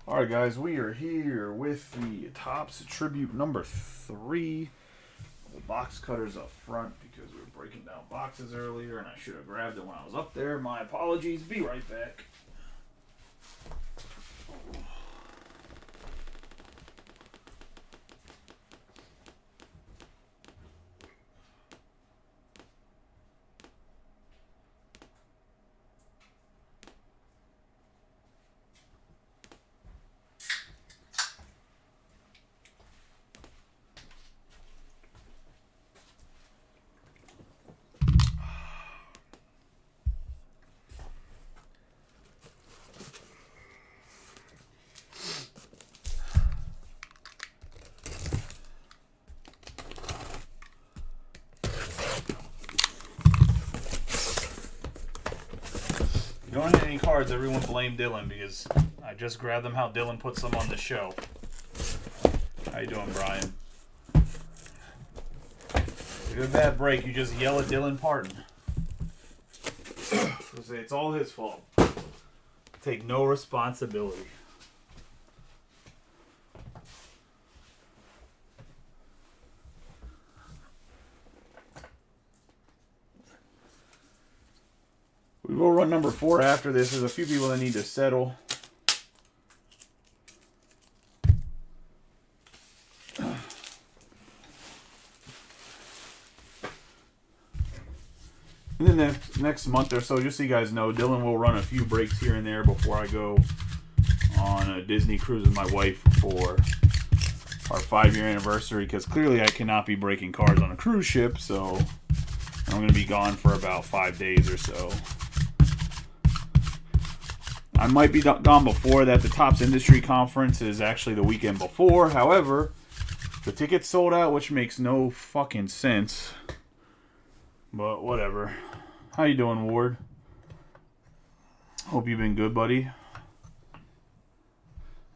Alright guys, we are here with the Topps Tribute number 3. The box cutters up front because we were breaking down boxes earlier and I should have grabbed it when I was up there. My apologies. Be right back. If you don't hit any cards, everyone blame Dylan because I just grabbed them how Dylan puts them on the shelf. How you doing, Brian? If you have a bad break, you just yell at Dylan Parton. It's all his fault. Take no responsibility. We will run number 4 after this. There's a few people that need to settle. And then the next month or so, just so you guys know, Dylan will run a few breaks here and there before I go on a Disney cruise with my wife for our 5-year anniversary, because clearly I cannot be breaking cards on a cruise ship, so I'm going to be gone for about 5 days or so. I might be gone before that. The Topps Industry Conference is actually the weekend before. However, the tickets sold out, which makes no fucking sense. But whatever. How you doing, Ward? Hope you've been good, buddy.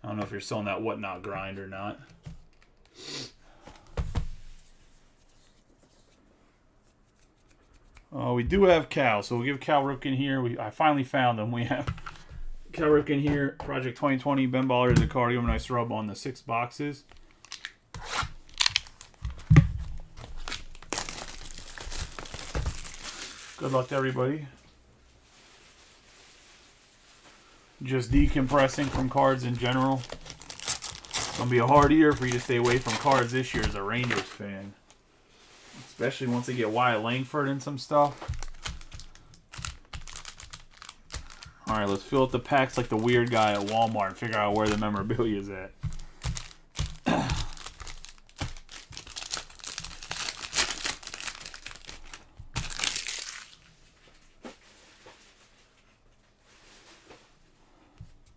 I don't know if you're still in that whatnot grind or not. We do have Cal, so we'll give Cal Ripken here. I finally found him. We have Cal Ripken here, Project 2020, Ben Baller, the card. Give him a nice rub on the 6 boxes. Good luck to everybody. Just decompressing from cards in general. It's going to be a hard year for you to stay away from cards this year as a Rangers fan. Especially once they get Wyatt Langford and some stuff. Alright, let's fill up the packs like the weird guy at Walmart and figure out where the memorabilia is at.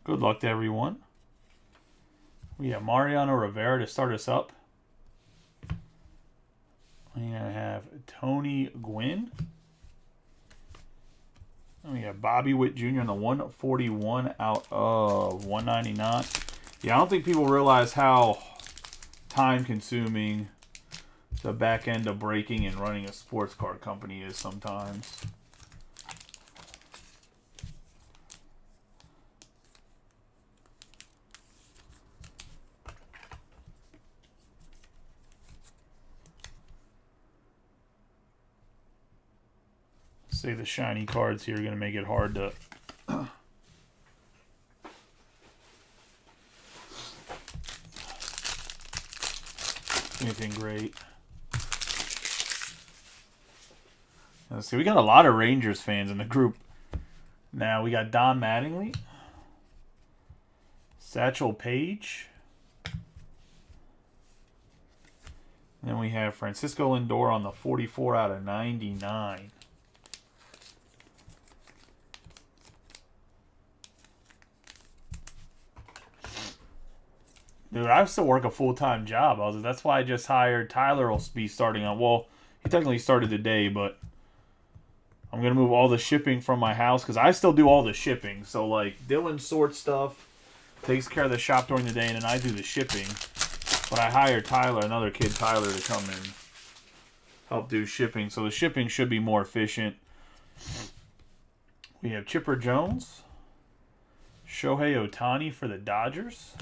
Good luck to everyone. We have Mariano Rivera to start us up. We're going to have Tony Gwynn. And we have Bobby Witt Jr. on the 141 out of 199. Yeah, I don't think people realize how time-consuming the back end of breaking and running a sports card company is sometimes. Say the shiny cards here are going to make it hard to anything great. Let's see, we got a lot of Rangers fans in the group. Now we got Don Mattingly, Satchel Paige, and then we have Francisco Lindor on the 44 out of 99. Dude, I still work a full-time job. That's why I just hired Tyler. Will be starting on. Well, he technically started today, but I'm gonna move all the shipping from my house because I still do all the shipping. So like Dylan sorts stuff, takes care of the shop during the day, and then I do the shipping. But I hired Tyler, another kid, Tyler, to come and help do shipping. So the shipping should be more efficient. We have Chipper Jones, Shohei Ohtani for the Dodgers.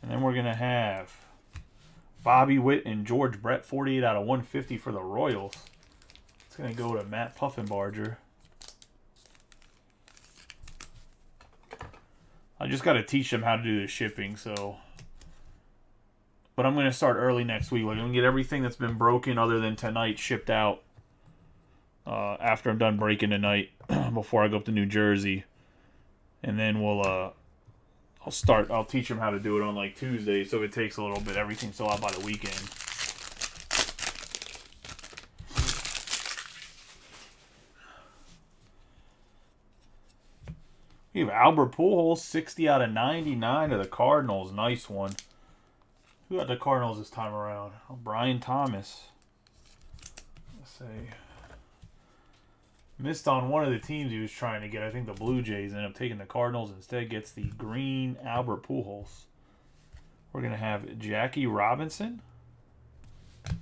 And then we're going to have Bobby Witt and George Brett, 48 out of 150 for the Royals. It's going to go to Matt Puffenbarger. I just got to teach them how to do the shipping, so. But I'm going to start early next week. Like, I'm going to get everything that's been broken other than tonight shipped out after I'm done breaking tonight before I go up to New Jersey. And then I'll teach them how to do it on like Tuesday, so it takes a little bit. Everything's still out by the weekend. We have Albert Pujols, 60 out of 99 of the Cardinals. Nice one. Who got the Cardinals this time around? Oh, Brian Thomas. Let's see. Missed on one of the teams he was trying to get. I think the Blue Jays ended up taking the Cardinals. Instead gets the green Albert Pujols. We're going to have Jackie Robinson. And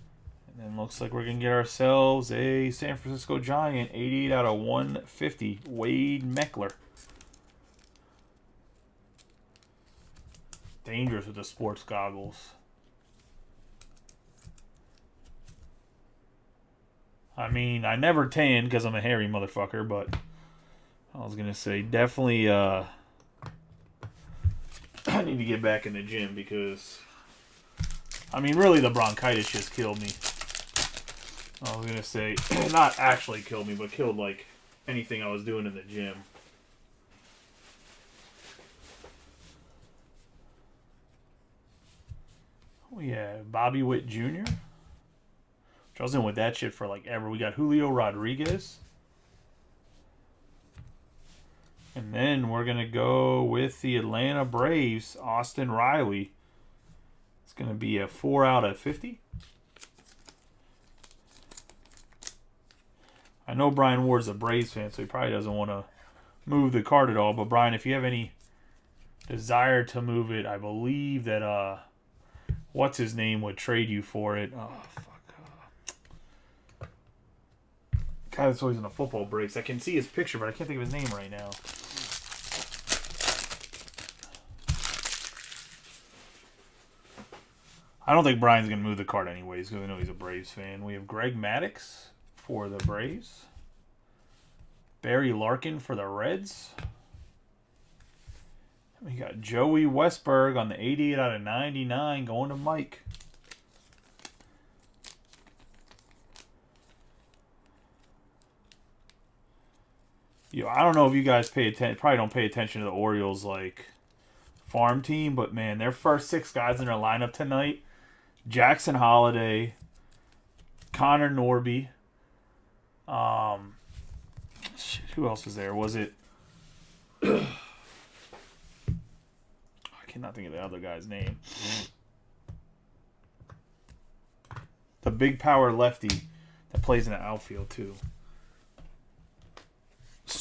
then looks like we're going to get ourselves a San Francisco Giant, 88 out of 150, Wade Meckler. Dangerous with the sports goggles. I mean, I never tan because I'm a hairy motherfucker, but I was going to say definitely I need to get back in the gym because, I mean, really the bronchitis just killed me. I was going to say, not actually killed me, but killed like anything I was doing in the gym. Oh yeah, Bobby Witt Jr., which I was in with that shit for like ever. We got Julio Rodriguez. And then we're going to go with the Atlanta Braves, Austin Riley. It's going to be a 4 out of 50. I know Brian Ward's a Braves fan, so he probably doesn't want to move the card at all. But Brian, if you have any desire to move it, I believe that what's his name would trade you for it. Oh, fuck. Guy that's always in the football breaks. I can see his picture, but I can't think of his name right now. I don't think Brian's going to move the card anyways because I know he's a Braves fan. We have Greg Maddux for the Braves. Barry Larkin for the Reds. We got Joey Westberg on the 88 out of 99 going to Mike. I don't know if you guys pay attention. Probably don't pay attention to the Orioles like farm team, but man, their first 6 guys in their lineup tonight: Jackson Holiday, Connor Norby. Who else was there? Was it? I cannot think of the other guy's name. The big power lefty that plays in the outfield too.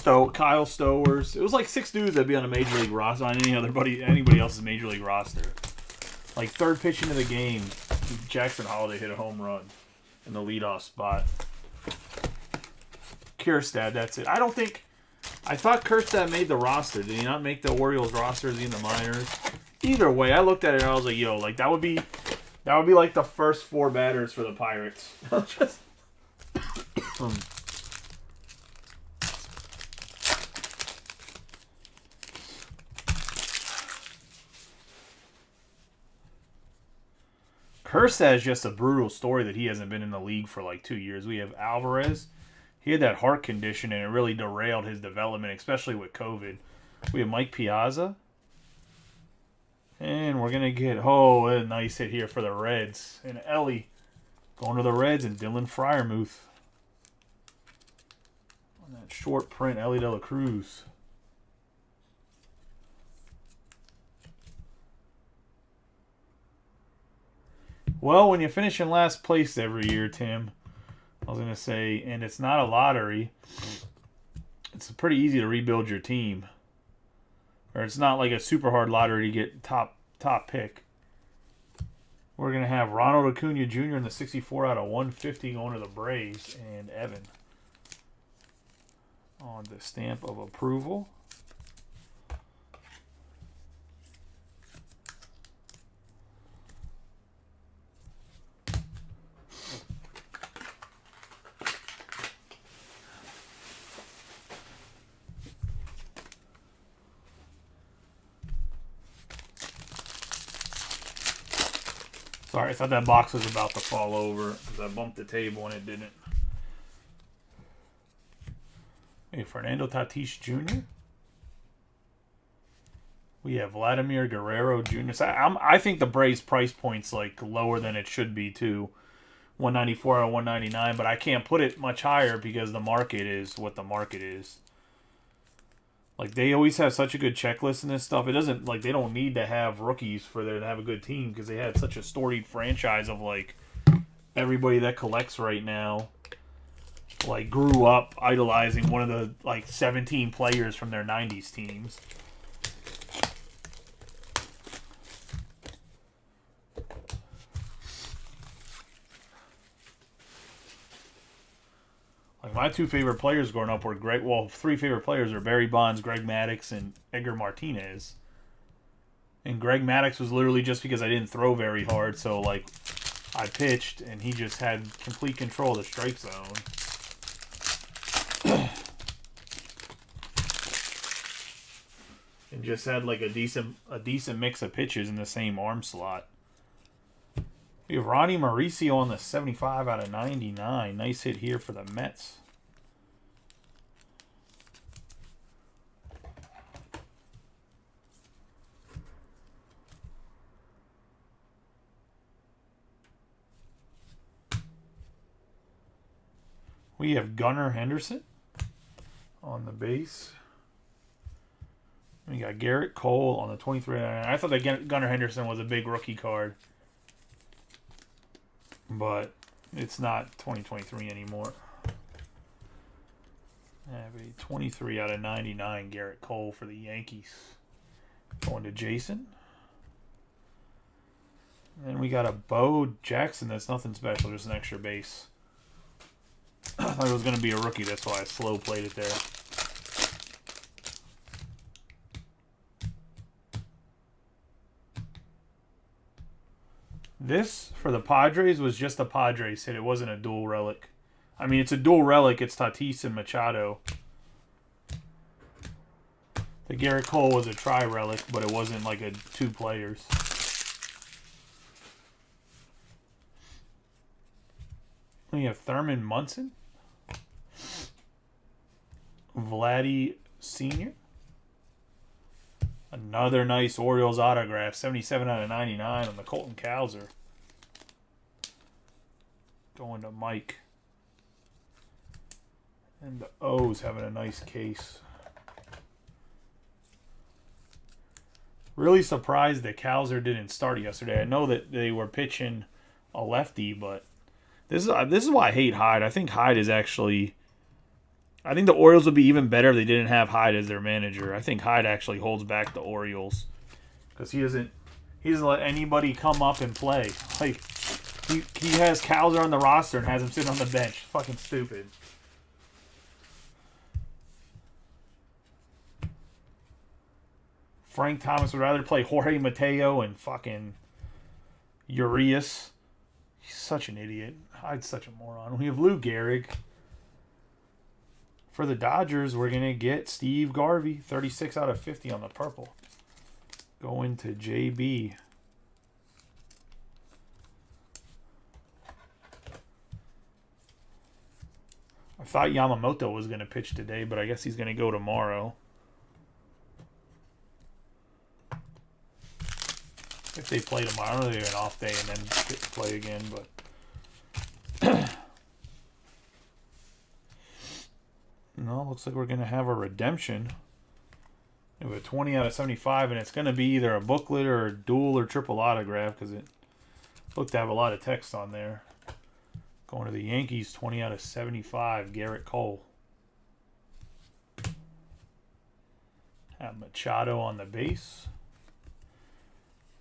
Kyle Stowers. It was like 6 dudes that'd be on a major league roster on anybody else's major league roster. Like third pitch into the game, Jackson Holiday hit a home run in the leadoff spot. Kierstad, that's it. I thought Kierstad made the roster. Did he not make the Orioles roster? Is he in the minors? Either way, I looked at it and I was like, yo, like that would be like the first 4 batters for the Pirates. Just Kierstad is just a brutal story that he hasn't been in the league for like 2 years. We have Alvarez. He had that heart condition and it really derailed his development, especially with COVID. We have Mike Piazza. And we're going to get, a nice hit here for the Reds. And Ellie going to the Reds and Dylan Freiermuth. On that short print, Ellie De La Cruz. Well, when you finish in last place every year, Tim, I was going to say, and it's not a lottery, it's pretty easy to rebuild your team. Or it's not like a super hard lottery to get top pick. We're going to have Ronald Acuna Jr. in the 64 out of 150 going to the Braves, and Evan on the stamp of approval. Sorry, I thought that box was about to fall over because I bumped the table and it didn't. Hey, Fernando Tatis Jr. We have Vladimir Guerrero Jr. So I think the Braves price point's like lower than it should be too. 194 or 199, but I can't put it much higher because the market is what the market is. Like, they always have such a good checklist and this stuff. It doesn't, like, they don't need to have rookies for there to have a good team because they had such a storied franchise of, like, everybody that collects right now, like, grew up idolizing one of the, like, 17 players from their 90s teams. Like, my two favorite players growing up were three favorite players are Barry Bonds, Greg Maddux, and Edgar Martinez. And Greg Maddux was literally just because I didn't throw very hard, so, like, I pitched, and he just had complete control of the strike zone. And just had, like, a decent mix of pitches in the same arm slot. We have Ronnie Mauricio on the 75 out of 99. Nice hit here for the Mets. We have Gunnar Henderson on the base. We got Garrett Cole on the 23. I thought that Gunnar Henderson was a big rookie card. But it's not 2023 anymore. I have a 23 out of 99 Garrett Cole for the Yankees. Going to Jason. And we got a Bo Jackson that's nothing special, just an extra base. I thought it was going to be a rookie, that's why I slow played it there. This, for the Padres, was just a Padres hit. It wasn't a dual relic. I mean, it's a dual relic. It's Tatis and Machado. The Garrett Cole was a tri-relic, but it wasn't like a two players. We have Thurman Munson. Vladdy Sr. Another nice Orioles autograph, 77 out of 99 on the Colton Cowser. Going to Mike. And the O's having a nice case. Really surprised that Cowser didn't start yesterday. I know that they were pitching a lefty, but this is why I hate Hyde. I think Hyde is actually... I think the Orioles would be even better if they didn't have Hyde as their manager. I think Hyde actually holds back the Orioles because he doesn't let anybody come up and play. Like he has Cowser on the roster and has him sitting on the bench. Fucking stupid. Frank Thomas would rather play Jorge Mateo and fucking Urias. He's such an idiot. Hyde's such a moron. We have Lou Gehrig. For the Dodgers, we're going to get Steve Garvey, 36 out of 50 on the purple. Going to JB. I thought Yamamoto was going to pitch today, but I guess he's going to go tomorrow. If they play tomorrow, I know they have an off day and then get to play again, but... No, looks like we're going to have a redemption. We have a 20 out of 75, and it's going to be either a booklet or a dual or triple autograph because it looked to have a lot of text on there. Going to the Yankees, 20 out of 75, Garrett Cole. Have Machado on the base.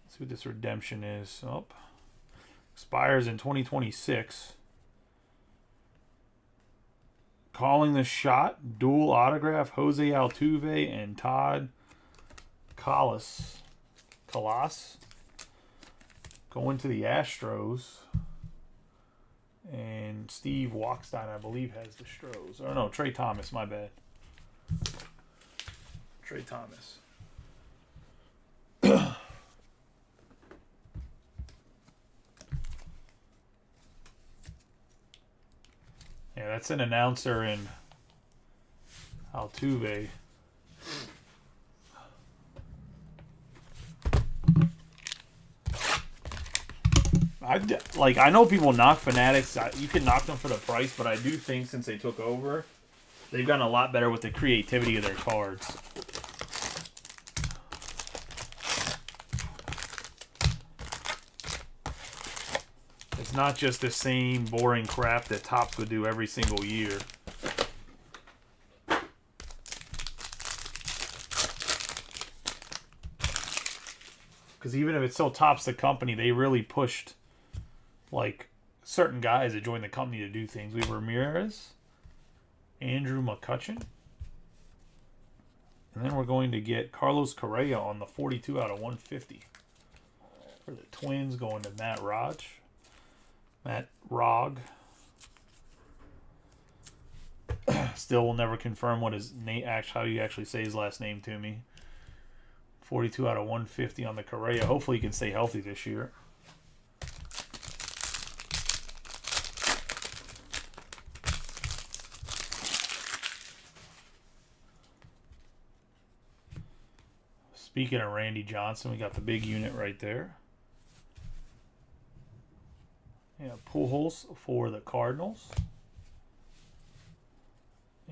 Let's see what this redemption is. Oh, expires in 2026. Calling the shot, dual autograph, Jose Altuve and Todd Collis. Going to the Astros. And Steve Walkstein, I believe, has the Stros. Oh, no, Trey Thomas, my bad. Trey Thomas. Yeah, that's an announcer in Altuve. I know people knock Fanatics. You can knock them for the price, but I do think since they took over, they've gotten a lot better with the creativity of their cards. It's not just the same boring crap that Topps would do every single year. Because even if it's still Topps the company, they really pushed like certain guys that joined the company to do things. We have Ramirez, Andrew McCutchen, and then we're going to get Carlos Correa on the 42 out of 150 for the Twins, going to Matt Rogg. Still will never confirm what his name, how you actually say his last name to me. 42 out of 150 on the Correa. Hopefully he can stay healthy this year. Speaking of Randy Johnson, we got the big unit right there. Yeah, Pujols for the Cardinals.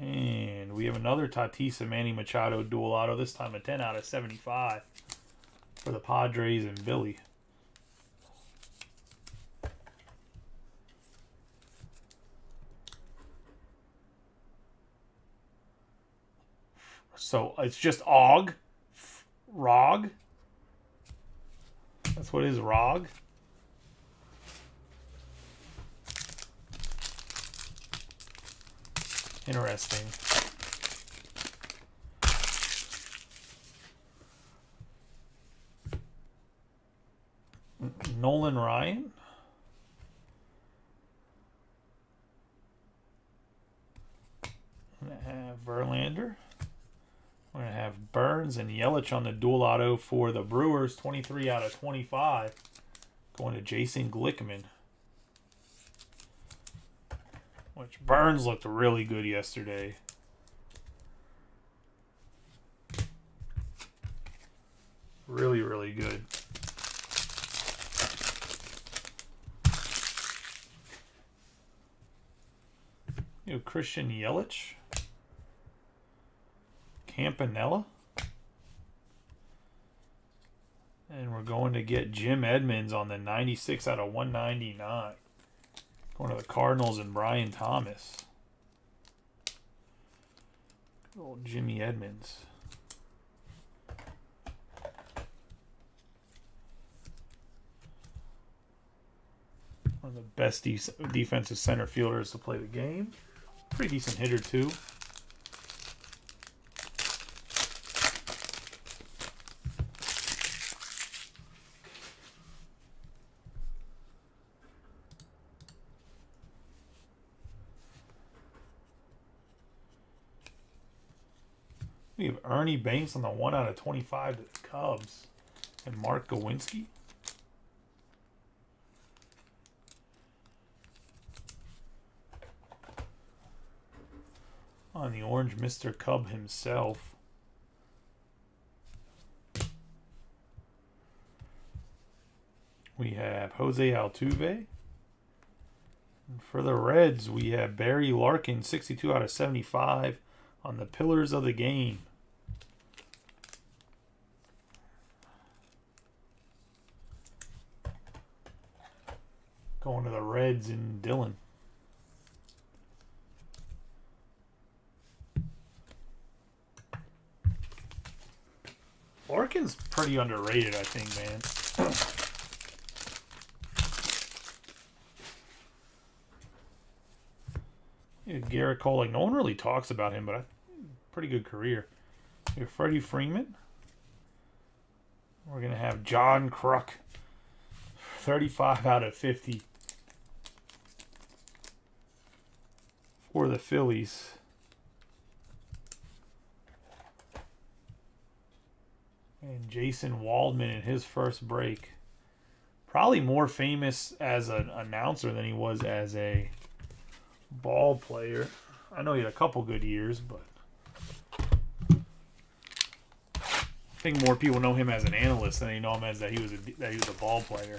And we have another Tatis and Manny Machado dual auto, this time a 10 out of 75 for the Padres and Billy. So it's just Rog. That's what it is, Rog. Interesting. Nolan Ryan. I'm going to have Verlander. We're going to have Burns and Yelich on the dual auto for the Brewers. 23 out of 25. Going to Jason Glickman. Which Burns looked really good yesterday. Really, really good. You know, Christian Yelich. Campanella. And we're going to get Jim Edmonds on the 96 out of 199. Going to the Cardinals and Brian Thomas. Good old Jimmy Edmonds. One of the best defensive center fielders to play the game. Pretty decent hitter, too. We have Ernie Banks on the 1 out of 25 to the Cubs. And Mark Gawinski. On the orange, Mr. Cub himself. We have Jose Altuve. And for the Reds, we have Barry Larkin, 62 out of 75 on the Pillars of the Game. Going to the Reds and Dylan. Larkin's pretty underrated, I think, man. Yeah, Garrett Cole, like, no one really talks about him, but pretty good career. We have Freddie Freeman. We're going to have John Kruk. 35 out of 50 for the Phillies. And Jason Waldman in his first break. Probably more famous as an announcer than he was as a Ball player. I know he had a couple good years, but I think more people know him as an analyst than they know him as that he was a ball player.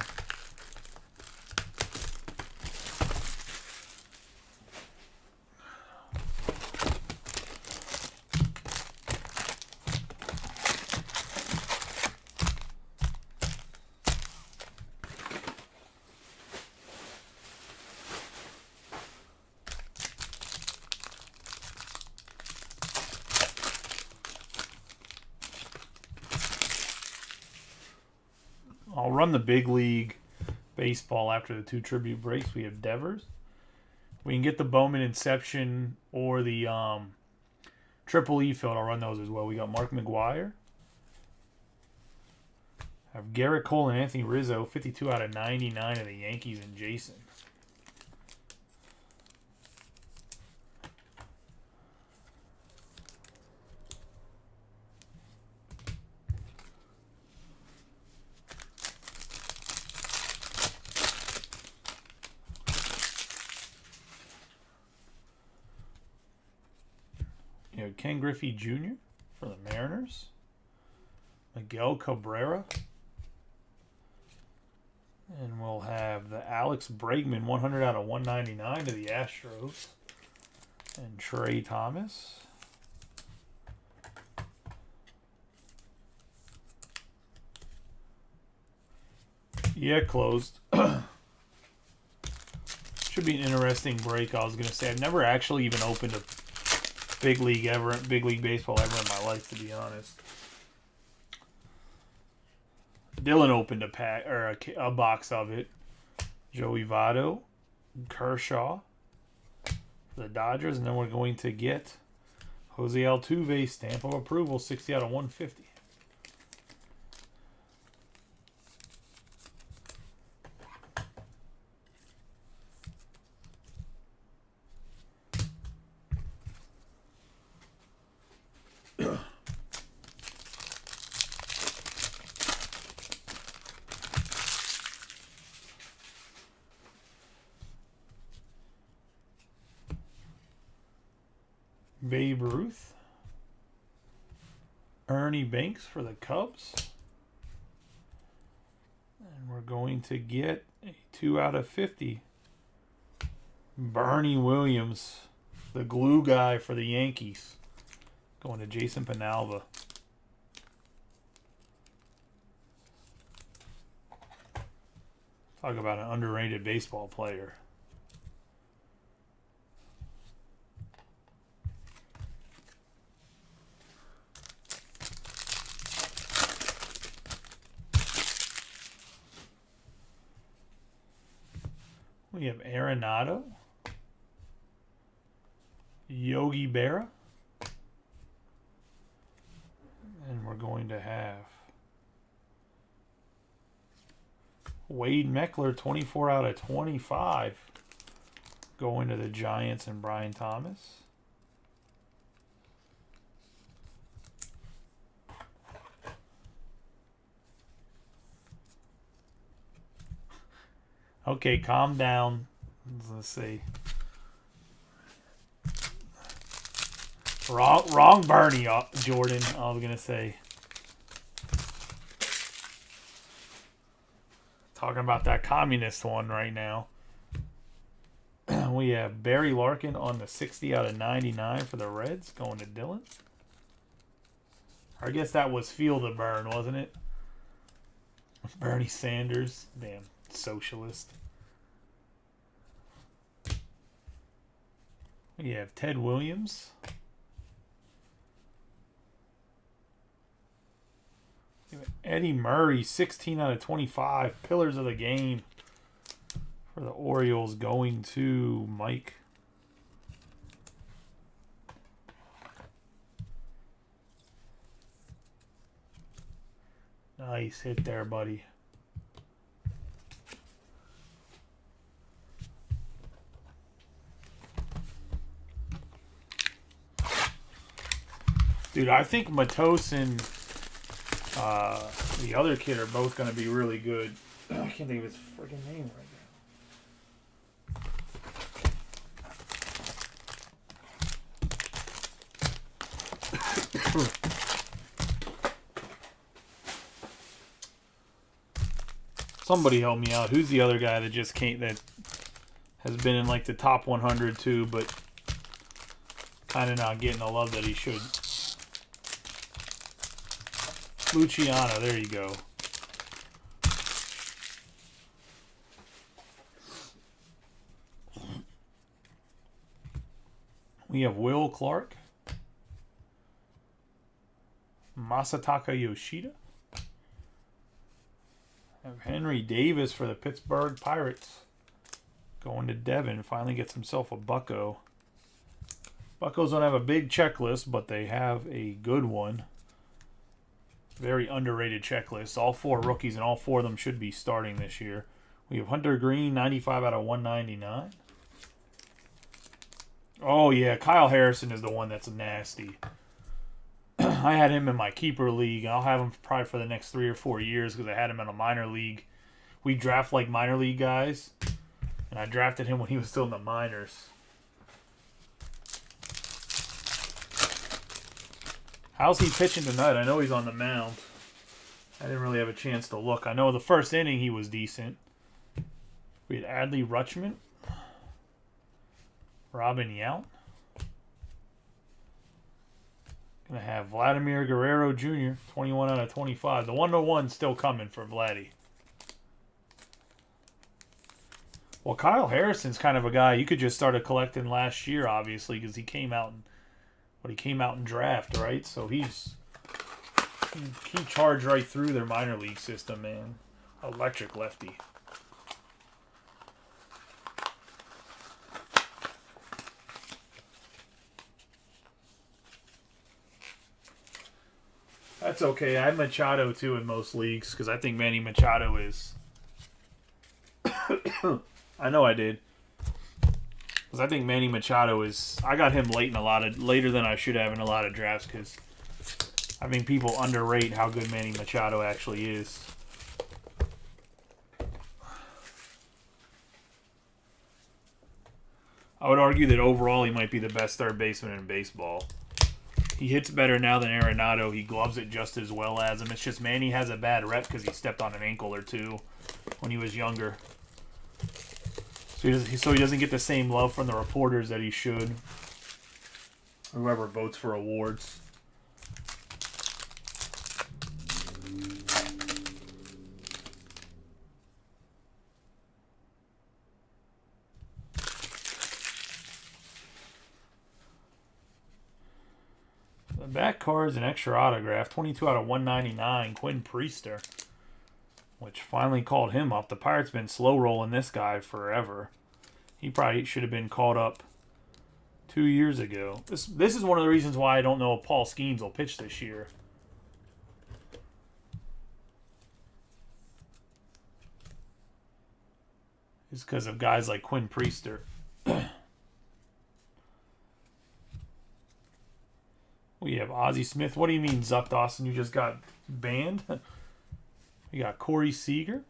I'll run the big league baseball after the 2 tribute breaks. We have Devers. We can get the Bowman Inception or the Triple E field. I'll run those as well. We got Mark McGwire. Have Garrett Cole and Anthony Rizzo, 52 out of 99 of the Yankees and Jason. You know, Ken Griffey Jr. for the Mariners. Miguel Cabrera. And we'll have the Alex Bregman, 100 out of 199 to the Astros. And Trey Thomas. Yeah, closed. Should be an interesting break. I was going to say, I've never actually even opened a big league baseball ever in my life, to be honest. Dylan opened a pack or a box of it. Joey Votto, Kershaw for the Dodgers, and then we're going to get Jose Altuve stamp of approval, 60 out of 150. Babe Ruth. Ernie Banks for the Cubs. And we're going to get a 2 out of 50. Bernie Williams, the glue guy for the Yankees. Going to Jason Penalva. Talk about an underrated baseball player. We have Arenado, Yogi Berra, and we're going to have Wade Meckler, 24 out of 25, going to the Giants and Brian Thomas. Okay, calm down. Let's see. Wrong Bernie, Jordan, I was going to say. Talking about that communist one right now. We have Barry Larkin on the 60 out of 99 for the Reds, going to Dylan. I guess that was Feel the Burn, wasn't it? Bernie Sanders. Damn. Socialist. We have Ted Williams. Eddie Murray, 16 out of 25. Pillars of the game for the Orioles, going to Mike. Nice hit there, buddy. Dude, I think Matos and the other kid are both going to be really good. I can't think of his freaking name right Somebody help me out. Who's the other guy that just came, that has been in like the top 100 too, but kind of not getting the love that he should? Luciano, there you go. We have Will Clark, Masataka Yoshida. Have Henry Davis for the Pittsburgh Pirates. Going to Devin. Finally gets himself a Bucko. Buccos don't have a big checklist, but they have a good one. Very underrated checklist. All 4 rookies, and all 4 of them should be starting this year. We have Hunter Green, 95 out of 199. Oh, yeah. Kyle Harrison is the one that's nasty. I had him in my keeper league. I'll have him probably for the next 3 or 4 years because I had him in a minor league. We draft like minor league guys, and I drafted him when he was still in the minors. How's he pitching tonight? I know he's on the mound. I didn't really have a chance to look. I know the first inning he was decent. We had Adley Rutschman, Robin Yount. Gonna have Vladimir Guerrero Jr., 21 out of 25. The 101 still coming for Vladdy. Well, Kyle Harrison's kind of a guy you could just started collecting last year, obviously, because he came out in draft, right? So he charged right through their minor league system, man. Electric lefty. That's okay. I have Machado, too, in most leagues, because I think Manny Machado is... I know I did. Because I think Manny Machado is... I got him later than I should have in a lot of drafts, because I think people underrate how good Manny Machado actually is. I would argue that overall he might be the best third baseman in baseball. He hits better now than Arenado. He gloves it just as well as him. It's just Manny has a bad rep because he stepped on an ankle or two when he was younger. So he doesn't get the same love from the reporters that he should. Whoever votes for awards. The back card's an extra autograph. 22 out of 199. Quinn Priester. Which finally called him up. The Pirates been slow rolling this guy forever. He probably should have been called up 2 years ago. This is one of the reasons why I don't know if Paul Skeens will pitch this year. It's because of guys like Quinn Priester. We have Ozzie Smith. What do you mean, Zuck Dawson? You just got banned? We got Corey Seager.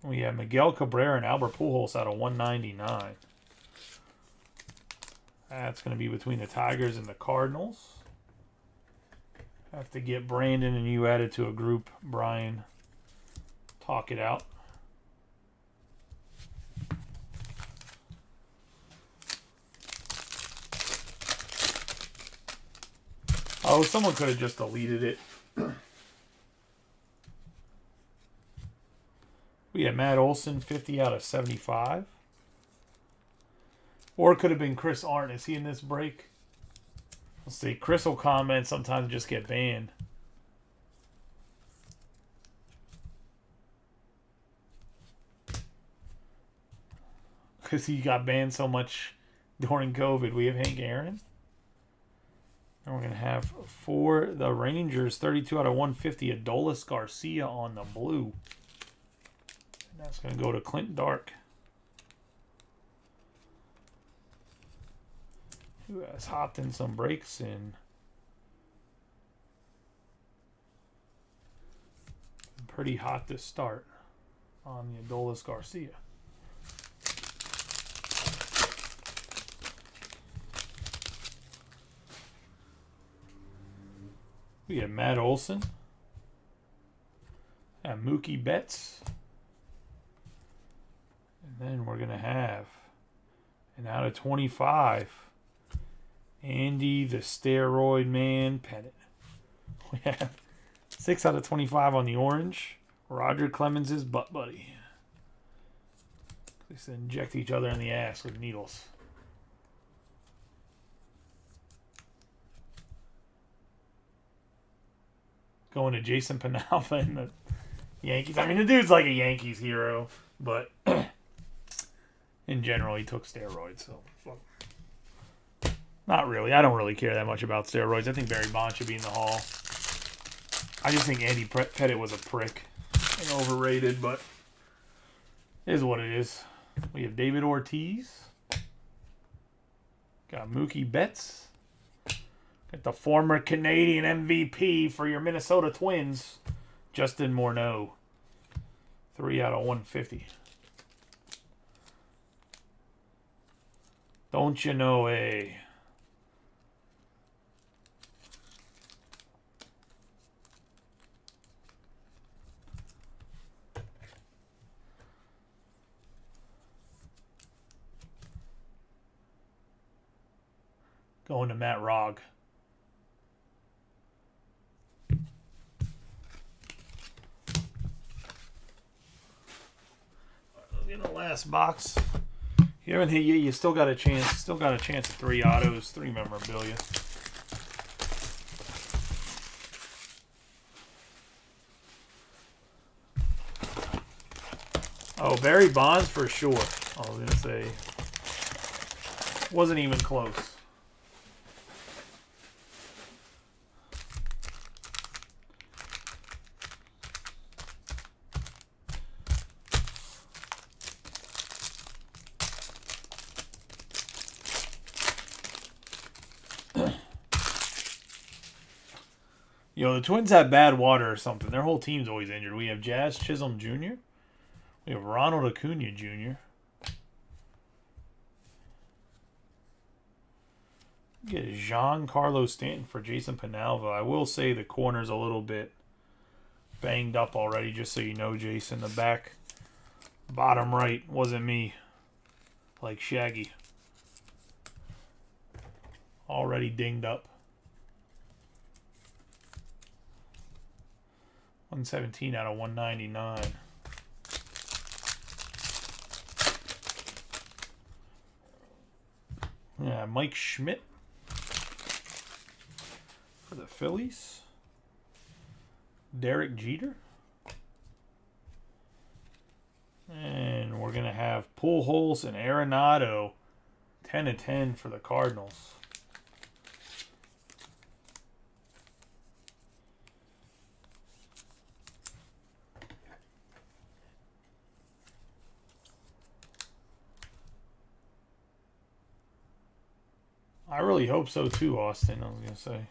We have Miguel Cabrera and Albert Pujols out of 199. That's going to be between the Tigers and the Cardinals. Have to get Brandon and you added to a group, Brian. Talk it out. Oh, someone could have just deleted it. We have Matt Olson, 50 out of 75. Or it could have been Chris Arndt. Is he in this break? Let's see. Chris will comment. Sometimes just get banned. Because he got banned so much during COVID. We have Hank Aaron. And we're going to have, for the Rangers, 32 out of 150, Adolis Garcia on the blue. And that's going to go to Clint Dark. Who has hopped in some breaks in. Pretty hot to start on the Adolis Garcia. We have Matt Olson. And Mookie Betts. And then we're going to have an out of 25, Andy the Steroid Man Pettit. We have 6 out of 25 on the orange, Roger Clemens' butt buddy. They used to inject each other in the ass with needles. Going to Jason Penalva in the Yankees. I mean, the dude's like a Yankees hero, but in general, he took steroids. So, not really. I don't really care that much about steroids. I think Barry Bonds should be in the Hall. I just think Andy Pettit was a prick and overrated, but it is what it is. We have David Ortiz. Got Mookie Betts. Got the former Canadian MVP for your Minnesota Twins, Justin Morneau. 3 out of 150. Don't you know, eh? Going to Matt Rogg. In the last box. You haven't hit yet, you still got a chance. Still got a chance at 3 autos, 3 memorabilia. Oh, Barry Bonds for sure. I was gonna say. Wasn't even close. You know, the Twins have bad water or something. Their whole team's always injured. We have Jazz Chisholm Jr. We have Ronald Acuna Jr. We get Giancarlo Stanton for Jason Penalva. I will say the corner's a little bit banged up already, just so you know, Jason. The back bottom right wasn't me. Like Shaggy. Already dinged up. 117 out of 199. Yeah, Mike Schmidt for the Phillies. Derek Jeter. And we're going to have Pujols and Arenado 10 of 10 for the Cardinals. I really hope so too, Austin, I was going to say.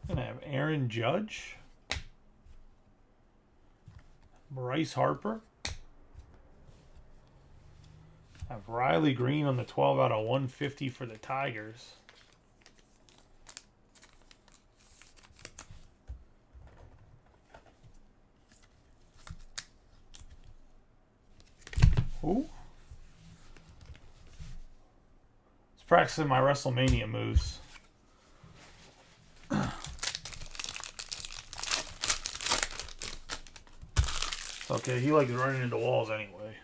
I'm going to have Aaron Judge. Bryce Harper. I have Riley Green on the 12 out of 150 for the Tigers. Ooh. It's practicing my WrestleMania moves. It's okay, he likes running into walls anyway.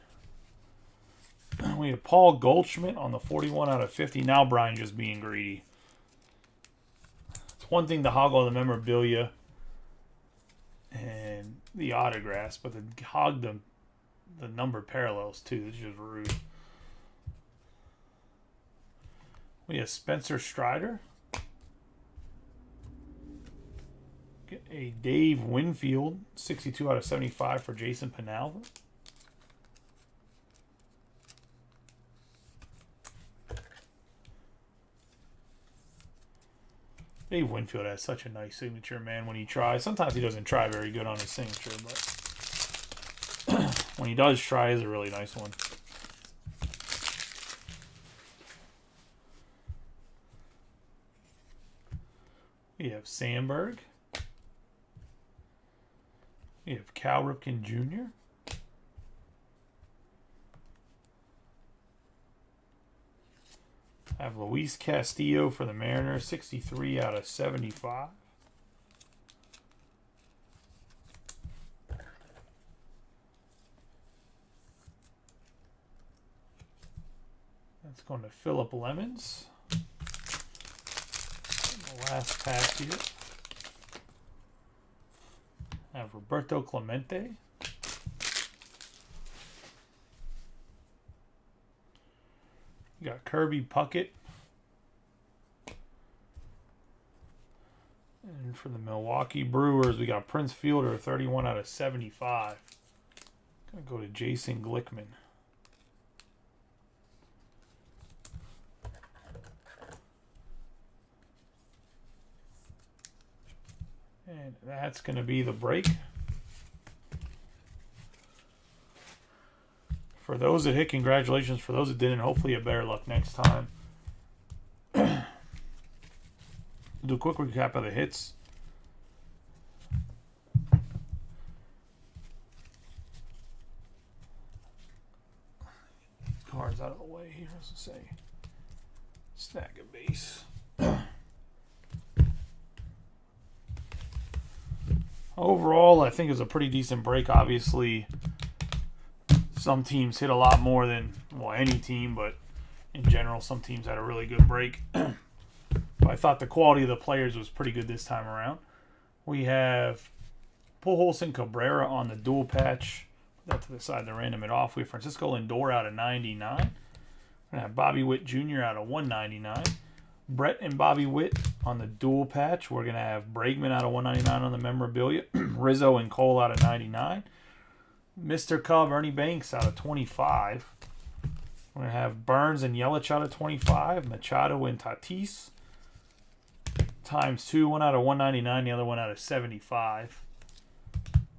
We have Paul Goldschmidt on the 41 out of 50. Now Brian just being greedy. It's one thing to hog all the memorabilia and the autographs, but to hog the number parallels too. It's just rude. We have Spencer Strider. Get a Dave Winfield, 62 out of 75 for Jason Penalva. Dave Winfield has such a nice signature, man, when he tries. Sometimes he doesn't try very good on his signature, but When he does try, is a really nice one. We have Sandberg. We have Cal Ripken Jr. I have Luis Castillo for the Mariners, 63 out of 75. That's going to Philip Lemons. The last pack here. I have Roberto Clemente. You got Kirby Puckett. And for the Milwaukee Brewers, we got Prince Fielder, 31 out of 75. Gonna go to Jason Glickman. And that's going to be the break. For those that hit, congratulations. For those that didn't, hopefully a better luck next time. We'll do a quick recap of the hits. Cards out of the way here, as I say. Stack of base. Overall, I think it was a pretty decent break. Obviously, some teams hit a lot more than, well, any team, but in general, some teams had a really good break. But I thought the quality of the players was pretty good this time around. We have Pujols and Cabrera on the dual patch. Put that to the side to random it off. We have Francisco Lindor out of 99. We're going to have Bobby Witt Jr. out of 199. Brett and Bobby Witt on the dual patch. We're going to have Bregman out of 199 on the memorabilia. Rizzo and Cole out of 99. Mr. Cub, Ernie Banks out of 25. We're going to have Burns and Yelich out of 25. Machado and Tatis. Times 2. One out of 199. The other one out of 75.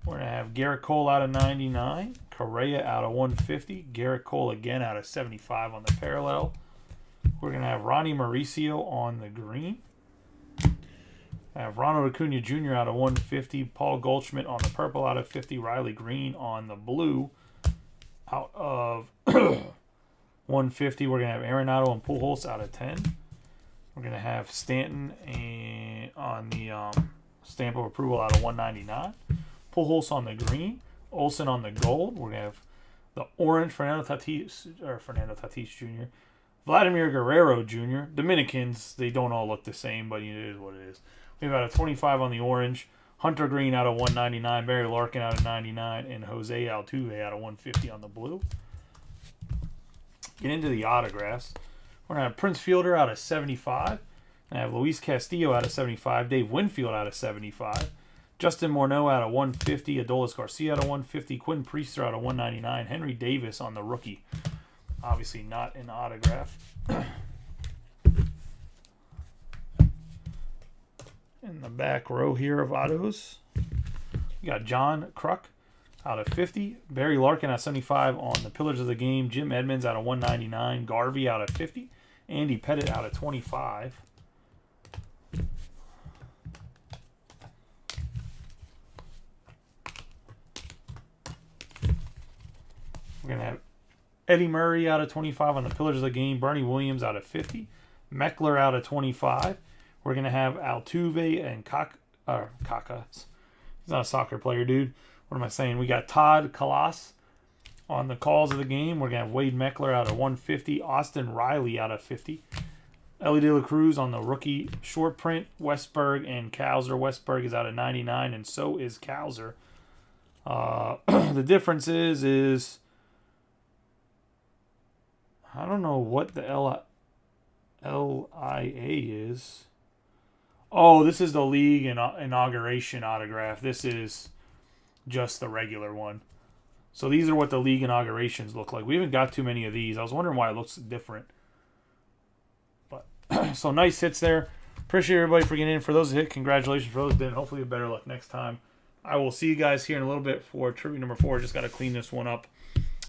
We're going to have Garrett Cole out of 99. Correa out of 150. Garrett Cole again out of 75 on the parallel. We're going to have Ronnie Mauricio on the green. I have Ronald Acuna Jr. out of 150. Paul Goldschmidt on the purple out of 50. Riley Green on the blue out of 150. We're going to have Arenado and Pujols out of 10. We're going to have Stanton on the stamp of approval out of 199. Pujols on the green. Olsen on the gold. We're going to have the orange Fernando Tatis Jr. Vladimir Guerrero Jr. Dominicans, they don't all look the same, but it is what it is. We have out of 25 on the orange. Hunter Green out of 199. Barry Larkin out of 99. And Jose Altuve out of 150 on the blue. Get into the autographs. We're going to have Prince Fielder out of 75. I have Luis Castillo out of 75. Dave Winfield out of 75. Justin Morneau out of 150. Adolis Garcia out of 150. Quinn Priester out of 199. Henry Davis on the rookie. Obviously not an autograph. In the back row here of autos, we got John Kruk out of 50. Barry Larkin out of 75 on the Pillars of the Game. Jim Edmonds out of 199. Garvey out of 50. Andy Pettit out of 25. We're going to have Eddie Murray out of 25 on the Pillars of the Game. Bernie Williams out of 50. Meckler out of 25. We're going to have Altuve and Kaka. He's not a soccer player, dude. What am I saying? We got Todd Kalas on the calls of the game. We're going to have Wade Meckler out of 150. Austin Riley out of 50. Ellie De La Cruz on the rookie short print. Westberg and Kowser. Westberg is out of 99, and so is Kowser. The difference is I don't know what the LIA is. Oh, this is the league inauguration autograph. This is just the regular one. So these are what the league inaugurations look like. We haven't got too many of these. I was wondering why it looks different. But so nice hits there. Appreciate everybody for getting in. For those that hit, congratulations. For those that didn't, hopefully better luck next time. I will see you guys here in a little bit for tribute number 4. Just got to clean this one up.